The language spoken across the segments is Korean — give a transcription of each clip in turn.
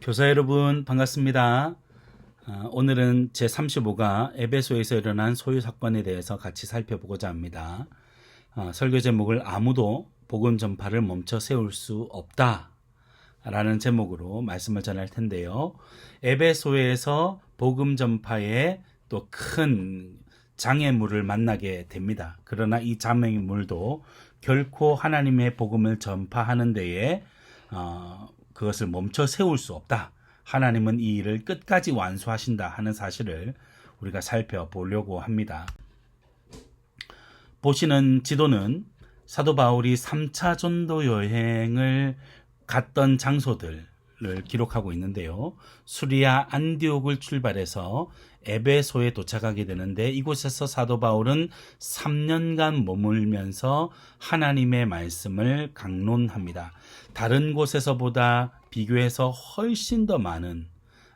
교사 여러분 반갑습니다. 오늘은 제35가 에베소에서 일어난 소유 사건에 대해서 같이 살펴보고자 합니다. 설교 제목을 아무도 복음 전파를 멈춰 세울 수 없다 라는 제목으로 말씀을 전할 텐데요. 에베소에서 복음 전파에 또 큰 장애물을 만나게 됩니다. 그러나 이 장애물도 결코 하나님의 복음을 전파하는 데에 그것을 멈춰 세울 수 없다. 하나님은 이 일을 끝까지 완수하신다 하는 사실을 우리가 살펴보려고 합니다. 보시는 지도는 사도 바울이 3차 전도 여행을 갔던 장소들을 기록하고 있는데요. 수리아 안디옥을 출발해서 에베소에 도착하게 되는데 이곳에서 사도 바울은 3년간 머물면서 하나님의 말씀을 강론합니다. 다른 곳에서보다 비교해서 훨씬 더 많은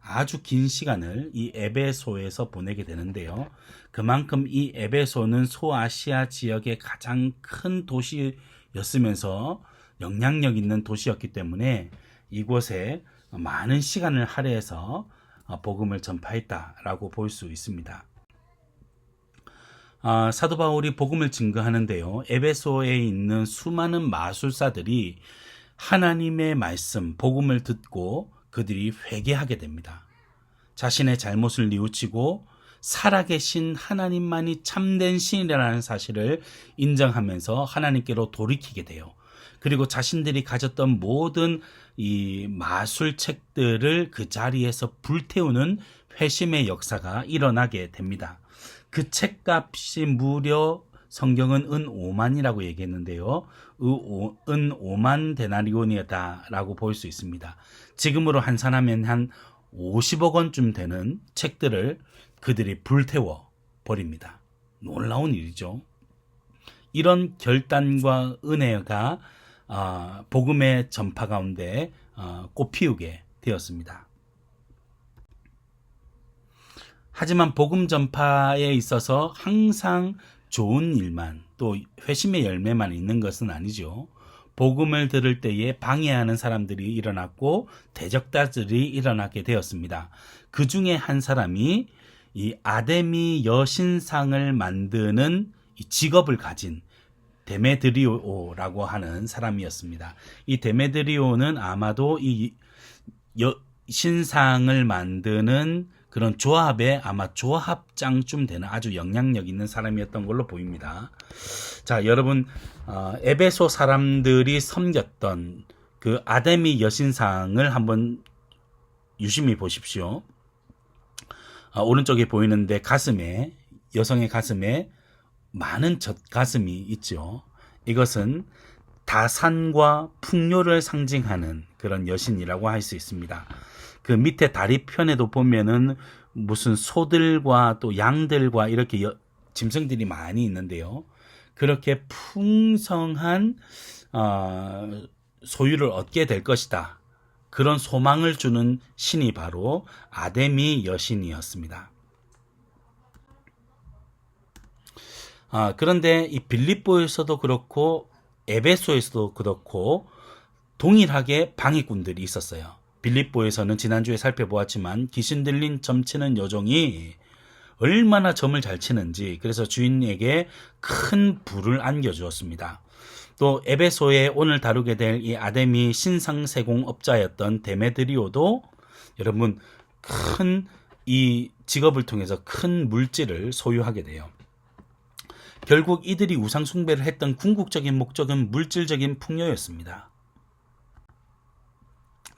아주 긴 시간을 이 에베소에서 보내게 되는데요. 그만큼 이 에베소는 소아시아 지역의 가장 큰 도시였으면서 영향력 있는 도시였기 때문에 이곳에 많은 시간을 할애해서 복음을 전파했다라고 볼 수 있습니다. 사도 바울이 복음을 증거하는데요. 에베소에 있는 수많은 마술사들이 하나님의 말씀, 복음을 듣고 그들이 회개하게 됩니다. 자신의 잘못을 뉘우치고 살아계신 하나님만이 참된 신이라는 사실을 인정하면서 하나님께로 돌이키게 돼요. 그리고 자신들이 가졌던 모든 이 마술책들을 그 자리에서 불태우는 회심의 역사가 일어나게 됩니다. 그 책값이 무려 성경은 은 5만이라고 얘기했는데요. 은 5만 데나리온이었다라고 볼 수 있습니다. 지금으로 환산하면 한 50억 원쯤 되는 책들을 그들이 불태워 버립니다. 놀라운 일이죠. 이런 결단과 은혜가 복음의 전파 가운데 꽃피우게 되었습니다. 하지만 복음 전파에 있어서 항상 좋은 일만 또 회심의 열매만 있는 것은 아니죠. 복음을 들을 때에 방해하는 사람들이 일어났고 대적자들이 일어나게 되었습니다. 그 중에 한 사람이 이 아데미 여신상을 만드는 이 직업을 가진 데메드리오라고 하는 사람이었습니다. 이 데메드리오는 아마도 이 신상을 만드는 그런 조합의 아마 조합장쯤 되는 아주 영향력 있는 사람이었던 걸로 보입니다. 자, 여러분, 에베소 사람들이 섬겼던 그 아데미 여신상을 한번 유심히 보십시오. 오른쪽에 보이는데 여성의 가슴에 많은 젖가슴이 있죠. 이것은 다산과 풍요를 상징하는 그런 여신이라고 할 수 있습니다. 그 밑에 다리 편에도 보면은 무슨 소들과 또 양들과 이렇게 짐승들이 많이 있는데요. 그렇게 풍성한 소유를 얻게 될 것이다. 그런 소망을 주는 신이 바로 아데미 여신이었습니다. 그런데 이 빌립보에서도 그렇고 에베소에서도 그렇고 동일하게 방해꾼들이 있었어요. 빌립보에서는 지난주에 살펴보았지만 귀신 들린 점치는 여종이 얼마나 점을 잘 치는지 그래서 주인에게 큰 부를 안겨주었습니다. 또 에베소에 오늘 다루게 될 이 아데미 신상세공업자였던 데메드리오도 여러분 큰 이 직업을 통해서 큰 물질을 소유하게 돼요. 결국 이들이 우상 숭배를 했던 궁극적인 목적은 물질적인 풍요였습니다.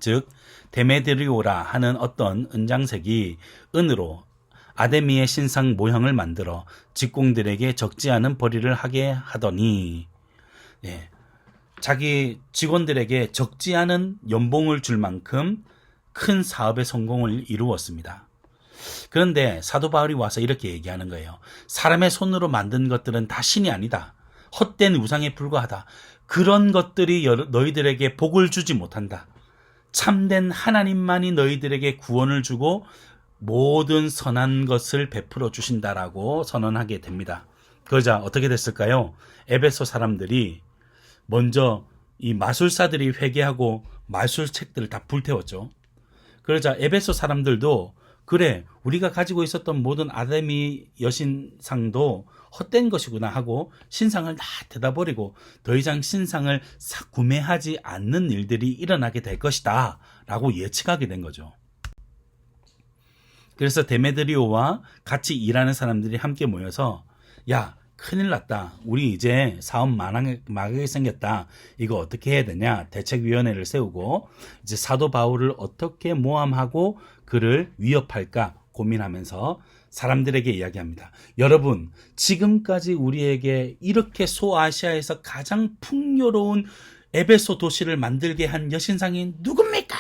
즉 데메드리오라 하는 어떤 은장색이 은으로 아데미의 신상 모형을 만들어 직공들에게 적지 않은 벌이를 하게 하더니 자기 직원들에게 적지 않은 연봉을 줄 만큼 큰 사업의 성공을 이루었습니다. 그런데 사도 바울이 와서 이렇게 얘기하는 거예요. 사람의 손으로 만든 것들은 다 신이 아니다. 헛된 우상에 불과하다. 그런 것들이 너희들에게 복을 주지 못한다. 참된 하나님만이 너희들에게 구원을 주고 모든 선한 것을 베풀어 주신다라고 선언하게 됩니다. 그러자 어떻게 됐을까요? 에베소 사람들이 먼저 이 마술사들이 회개하고 마술책들을 다 불태웠죠. 그러자 에베소 사람들도 그래, 우리가 가지고 있었던 모든 아데미 여신상도 헛된 것이구나 하고 신상을 다 닫아버리고 더 이상 신상을 구매하지 않는 일들이 일어나게 될 것이다 라고 예측하게 된 거죠. 그래서 데메드리오와 같이 일하는 사람들이 함께 모여서 야, 큰일 났다. 우리 이제 사업 망하게 생겼다. 이거 어떻게 해야 되냐? 대책위원회를 세우고 이제 사도 바울을 어떻게 모함하고 그를 위협할까 고민하면서 사람들에게 이야기합니다. 여러분, 지금까지 우리에게 이렇게 소아시아에서 가장 풍요로운 에베소 도시를 만들게 한 여신상이 누굽니까?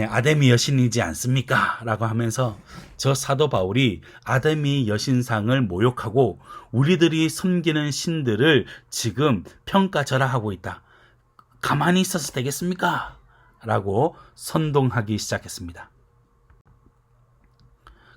아데미 여신이지 않습니까? 라고 하면서 저 사도 바울이 아데미 여신상을 모욕하고 우리들이 섬기는 신들을 지금 평가절하하고 있다. 가만히 있어서 되겠습니까? 라고 선동하기 시작했습니다.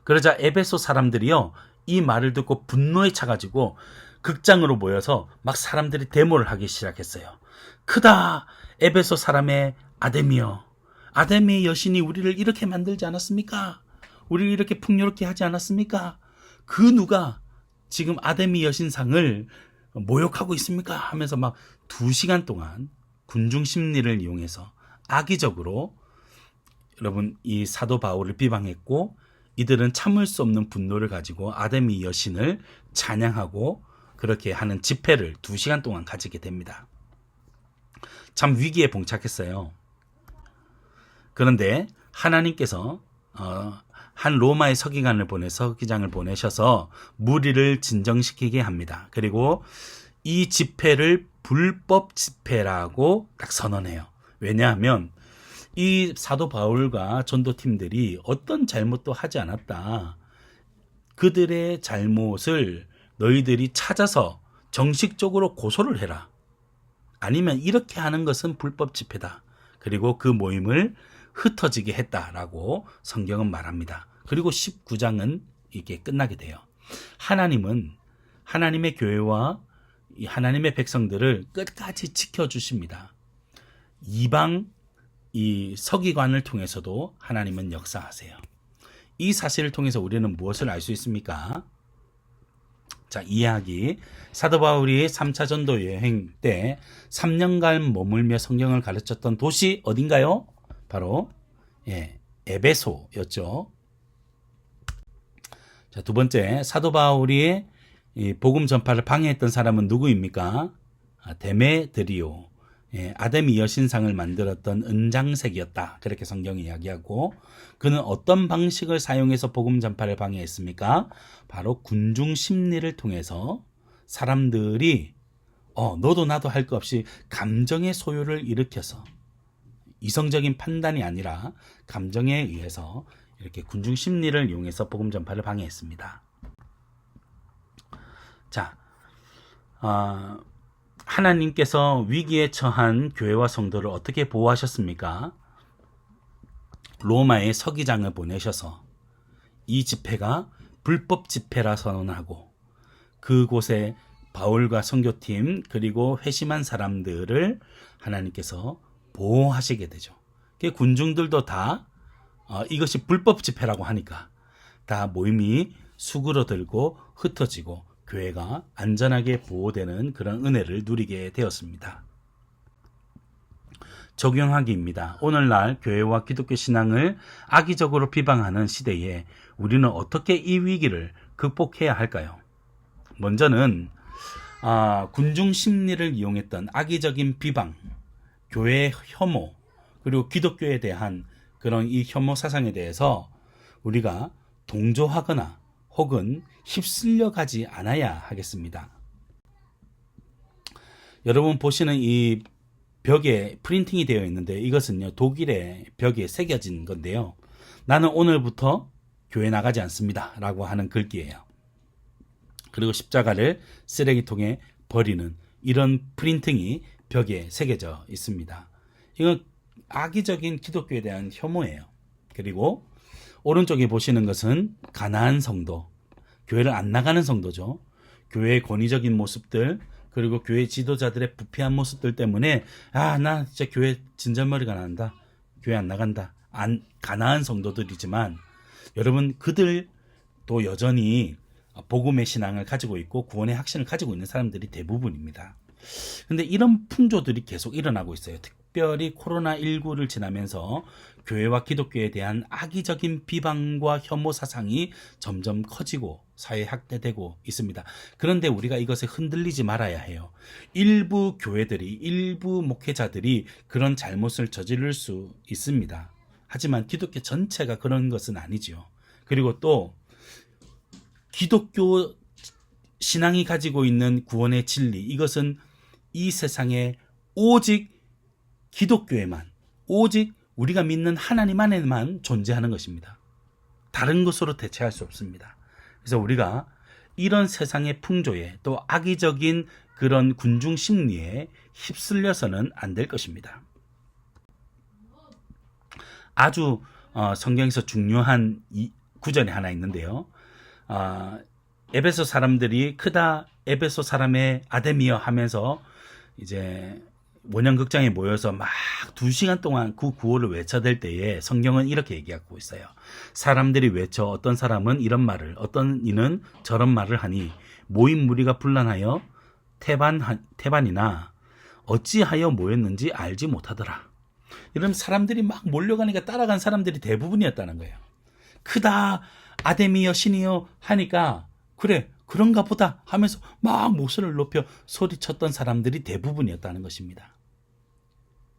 그러자 에베소 사람들이요, 이 말을 듣고 분노에 차가지고 극장으로 모여서 막 사람들이 데모를 하기 시작했어요. 크다! 에베소 사람의 아데미여. 아데미 여신이 우리를 이렇게 만들지 않았습니까? 우리를 이렇게 풍요롭게 하지 않았습니까? 그 누가 지금 아데미 여신상을 모욕하고 있습니까? 하면서 막 2시간 동안 군중 심리를 이용해서 악의적으로 여러분 이 사도 바울을 비방했고, 이들은 참을 수 없는 분노를 가지고 아데미 여신을 찬양하고 그렇게 하는 집회를 2시간 동안 가지게 됩니다. 참 위기에 봉착했어요. 그런데 하나님께서 한 로마의 서기장을 보내셔서 무리를 진정시키게 합니다. 그리고 이 집회를 불법 집회라고 딱 선언해요. 왜냐하면 이 사도 바울과 전도팀들이 어떤 잘못도 하지 않았다. 그들의 잘못을 너희들이 찾아서 정식적으로 고소를 해라. 아니면 이렇게 하는 것은 불법 집회다. 그리고 그 모임을 흩어지게 했다라고 성경은 말합니다. 그리고 19장은 이게 끝나게 돼요. 하나님은 하나님의 교회와 하나님의 백성들을 끝까지 지켜주십니다. 이방 이 서기관을 통해서도 하나님은 역사하세요. 이 사실을 통해서 우리는 무엇을 알 수 있습니까? 자, 이야기. 사도 바울이 3차 전도 여행 때 3년간 머물며 성경을 가르쳤던 도시 어딘가요? 바로 에베소였죠. 자, 두 번째, 사도 바울이 이 복음 전파를 방해했던 사람은 누구입니까? 데메드리오, 아데미 여신상을 만들었던 은장색이었다. 그렇게 성경이 이야기하고, 그는 어떤 방식을 사용해서 복음 전파를 방해했습니까? 바로 군중 심리를 통해서 사람들이 너도 나도 할 것 없이 감정의 소요를 일으켜서, 이성적인 판단이 아니라 감정에 의해서 이렇게 군중 심리를 이용해서 복음 전파를 방해했습니다. 자, 하나님께서 위기에 처한 교회와 성도를 어떻게 보호하셨습니까? 로마의 서기장을 보내셔서 이 집회가 불법 집회라 선언하고, 그곳에 바울과 선교팀 그리고 회심한 사람들을 하나님께서 보호하시게 되죠. 군중들도 다 이것이 불법 집회라고 하니까 다 모임이 수그러들고 흩어지고 교회가 안전하게 보호되는 그런 은혜를 누리게 되었습니다. 적용하기입니다. 오늘날 교회와 기독교 신앙을 악의적으로 비방하는 시대에 우리는 어떻게 이 위기를 극복해야 할까요? 먼저는 군중 심리를 이용했던 악의적인 비방, 교회의 혐오, 그리고 기독교에 대한 그런 이 혐오 사상에 대해서 우리가 동조하거나 혹은 휩쓸려 가지 않아야 하겠습니다. 여러분 보시는 이 벽에 프린팅이 되어 있는데, 이것은요 독일의 벽에 새겨진 건데요. 나는 오늘부터 교회 나가지 않습니다 라고 하는 글귀예요. 그리고 십자가를 쓰레기통에 버리는 이런 프린팅이 벽에 새겨져 있습니다. 이건 악의적인 기독교에 대한 혐오예요. 그리고 오른쪽에 보시는 것은 가나안 성도, 교회를 안 나가는 성도죠. 교회의 권위적인 모습들, 그리고 교회 지도자들의 부패한 모습들 때문에 나 진짜 교회 진절머리가 난다. 교회 안 나간다. 가난한 성도들이지만 여러분 그들도 여전히 복음의 신앙을 가지고 있고 구원의 확신을 가지고 있는 사람들이 대부분입니다. 근데 이런 풍조들이 계속 일어나고 있어요. 특별히 코로나19를 지나면서 교회와 기독교에 대한 악의적인 비방과 혐오 사상이 점점 커지고 사회에 확대되고 있습니다. 그런데 우리가 이것에 흔들리지 말아야 해요. 일부 교회들이, 일부 목회자들이 그런 잘못을 저지를 수 있습니다. 하지만 기독교 전체가 그런 것은 아니죠. 그리고 또 기독교 신앙이 가지고 있는 구원의 진리, 이것은 이 세상에 오직 기독교에만, 오직 우리가 믿는 하나님 안에만 존재하는 것입니다. 다른 것으로 대체할 수 없습니다. 그래서 우리가 이런 세상의 풍조에 또 악의적인 그런 군중 심리에 휩쓸려서는 안 될 것입니다. 아주 성경에서 중요한 구절이 하나 있는데요. 에베소 사람들이 크다 에베소 사람의 아데미어 하면서 이제 원형극장에 모여서 막 2시간 동안 그 구호를 외쳐댈 때에 성경은 이렇게 얘기하고 있어요. 사람들이 외쳐 어떤 사람은 이런 말을, 어떤 이는 저런 말을 하니 모인 무리가 분란하여 태반이나 어찌하여 모였는지 알지 못하더라. 이런 사람들이 막 몰려가니까 따라간 사람들이 대부분이었다는 거예요. 크다 아데미어 신이여 하니까 그래 그런가 보다 하면서 막 목소리를 높여 소리쳤던 사람들이 대부분이었다는 것입니다.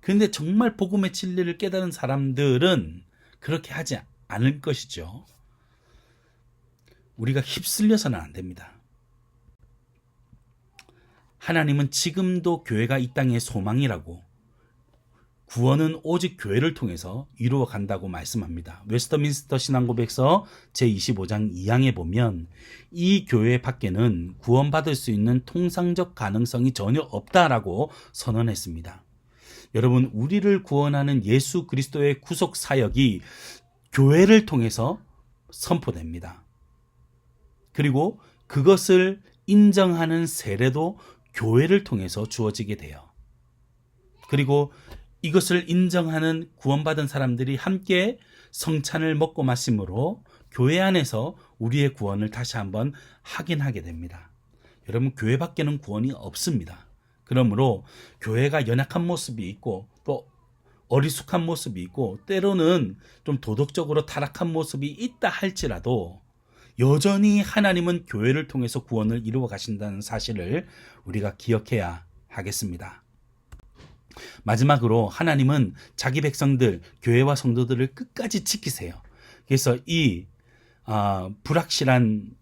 그런데 정말 복음의 진리를 깨달은 사람들은 그렇게 하지 않을 것이죠. 우리가 휩쓸려서는 안 됩니다. 하나님은 지금도 교회가 이 땅의 소망이라고, 구원은 오직 교회를 통해서 이루어 간다고 말씀합니다. 웨스터민스터 신앙고백서 제25장 2항에 보면 이 교회 밖에는 구원받을 수 있는 통상적 가능성이 전혀 없다라고 선언했습니다. 여러분, 우리를 구원하는 예수 그리스도의 구속 사역이 교회를 통해서 선포됩니다. 그리고 그것을 인정하는 세례도 교회를 통해서 주어지게 돼요. 그리고 이것을 인정하는 구원받은 사람들이 함께 성찬을 먹고 마심으로 교회 안에서 우리의 구원을 다시 한번 확인하게 됩니다. 여러분, 교회 밖에는 구원이 없습니다. 그러므로 교회가 연약한 모습이 있고 또 어리숙한 모습이 있고 때로는 좀 도덕적으로 타락한 모습이 있다 할지라도 여전히 하나님은 교회를 통해서 구원을 이루어 가신다는 사실을 우리가 기억해야 하겠습니다. 마지막으로 하나님은 자기 백성들, 교회와 성도들을 끝까지 지키세요. 그래서 이 불확실한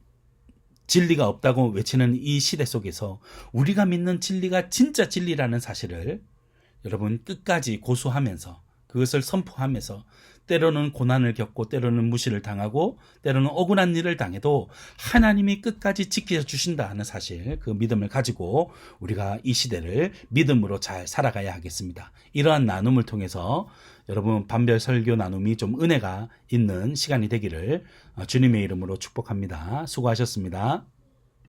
진리가 없다고 외치는 이 시대 속에서 우리가 믿는 진리가 진짜 진리라는 사실을 여러분 끝까지 고수하면서 그것을 선포하면서 때로는 고난을 겪고 때로는 무시를 당하고 때로는 억울한 일을 당해도 하나님이 끝까지 지켜주신다 하는 사실, 그 믿음을 가지고 우리가 이 시대를 믿음으로 잘 살아가야 하겠습니다. 이러한 나눔을 통해서 여러분 반별 설교 나눔이 좀 은혜가 있는 시간이 되기를 주님의 이름으로 축복합니다. 수고하셨습니다.